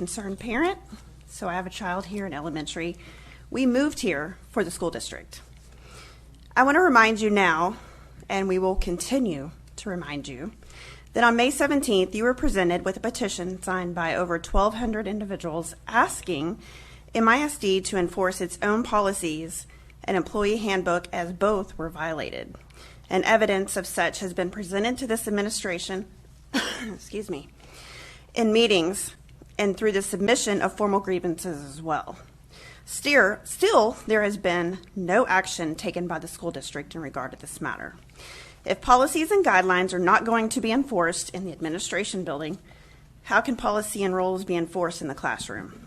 concerned parent, so I have a child here in elementary. We moved here for the school district. I want to remind you now, and we will continue to remind you, that on May 17th, you were presented with a petition signed by over 1,200 individuals asking MISD to enforce its own policies and employee handbook as both were violated. And evidence of such has been presented to this administration excuse me, in meetings and through the submission of formal grievances as well. Still, there has been no action taken by the school district in regard to this matter. If policies and guidelines are not going to be enforced in the administration building, how can policy and rules be enforced in the classroom?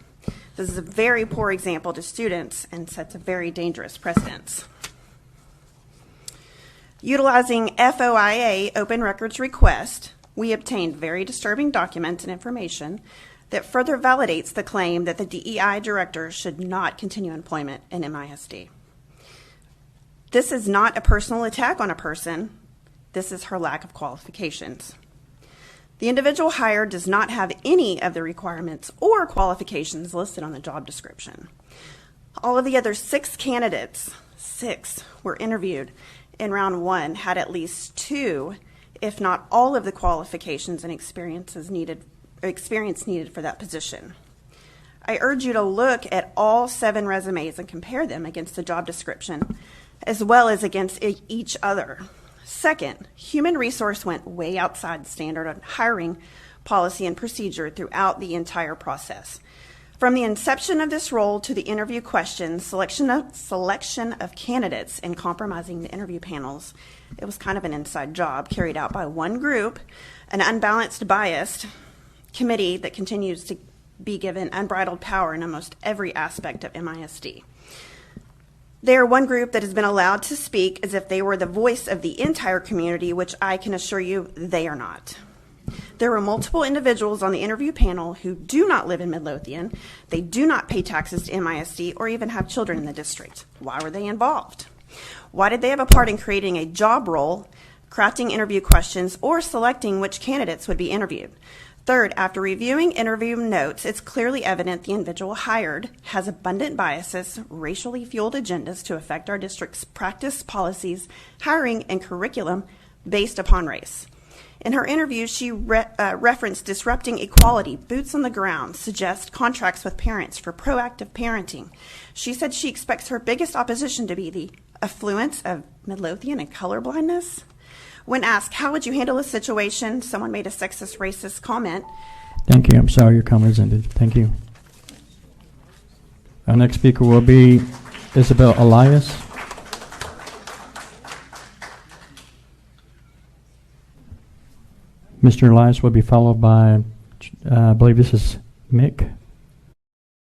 This is a very poor example to students and sets a very dangerous precedence. Utilizing FOIA open records request, we obtained very disturbing documents and information that further validates the claim that the DEI director should not continue employment in MISD. This is not a personal attack on a person. This is her lack of qualifications. The individual hired does not have any of the requirements or qualifications listed on the job description. All of the other 6 candidates, 6, were interviewed in round 1, had at least 2, if not all of the qualifications and experience needed for that position. I urge you to look at all 7 resumes and compare them against the job description, as well as against each other. Second, human resource went way outside the standard on hiring policy and procedure throughout the entire process. From the inception of this role to the interview questions, selection of candidates, and compromising the interview panels, it was kind of an inside job carried out by one group, an unbalanced, biased committee that continues to be given unbridled power in almost every aspect of MISD. They are one group that has been allowed to speak as if they were the voice of the entire community, which I can assure you they are not. There were multiple individuals on the interview panel who do not live in Midlothian. They do not pay taxes to MISD or even have children in the district. Why were they involved? Why did they have a part in creating a job role, crafting interview questions, or selecting which candidates would be interviewed? Third, after reviewing interview notes, it's clearly evident the individual hired has abundant biases, racially fueled agendas to affect our district's practice, policies, hiring, and curriculum based upon race. In her interview, she referenced disrupting equality, boots on the ground, suggest contracts with parents for proactive parenting. She said she expects her biggest opposition to be the affluence of Midlothian and colorblindness. When asked, how would you handle a situation, someone made a sexist, racist comment. Thank you. I'm sorry your comment is ended. Thank you. Our next speaker will be Isabel Elias. Mr. Elias will be followed by, I believe this is Mick.